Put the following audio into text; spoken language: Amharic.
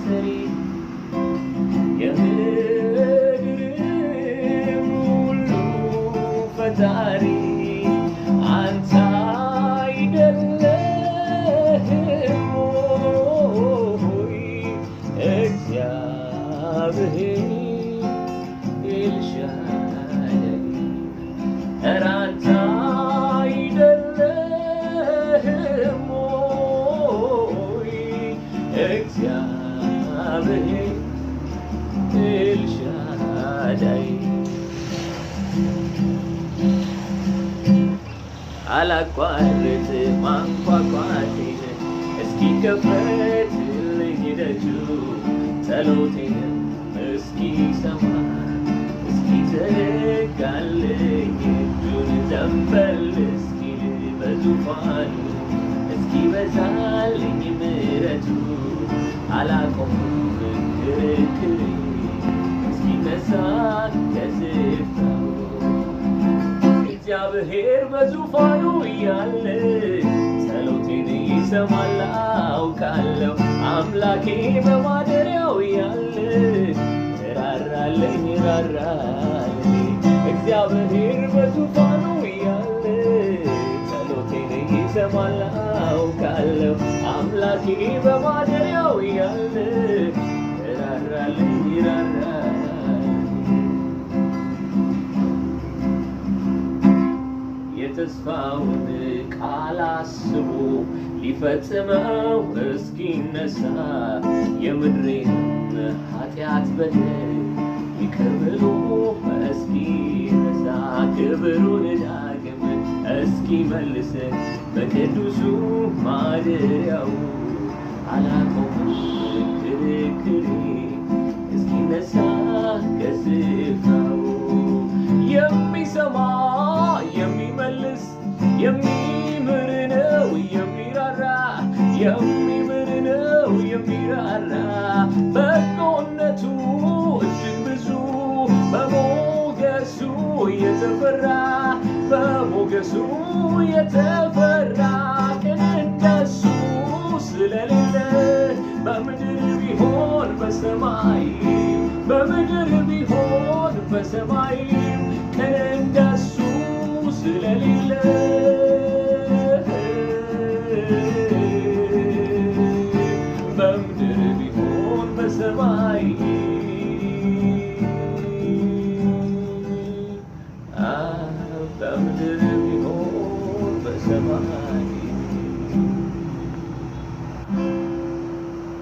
ሰሪ የምድርም ሁሉ ፈጣሪ አንተ አይደለህም ወይ እግዚአብሔር ኤልሻዳይ? ኧረ አንተ አይደለህም ወይ እግዚአብሔር ኤልሻዳይ? አላቋርጥ ማንኳኳቴን እስኪከፈትልኝ ደጁ ጸሎቴን እስኪሰማ እስኪዘረጋልኝ እጁን ዘንበል እስኪል በዙፋኑ እስኪበዛልኝ ምሕረቱ አላቆምም ክርክሬ እስኪነሳ ከስፍራው እግዚአብሔር በዙፋኑ እያለ ጸሎቴን ይሰማል አውቃለሁ። አምላኬ በማደሪያው እያለ ራራልኝ እግዚአብሔር በዙፋኑ እያለ ጸሎቴን ይሰማል አውቃለሁ። አምላኬ በማደሪያው እያለ ራራልኝ የተስፋውን ቃል አስቦ ሊፈጽመው እስኪነሳ የምድሬን ኃጢአት በደል ይቅር ብሎ እስኪነሳ ክብሩን ዳግም እስኪመልስ በቅዱሱ ማደሪያው አላቆምም ክርክሬ እስኪነሳ ከስፍራው የሚሰማ የሚመልስ የሚምር ነው የሚራራ የሚምር ነው የሚራራ በጎነቱ እጅግ ብዙ በሞገሱ የተፈራ በሞገሱ የተፈራ ግን እንደሱ ስለሌለ በምድር ቢሆን በሰማይ በምድር ቢሆን በሰማይ ግን እንደሱ ስለሌለ በምድር ቢሆን በሰማይ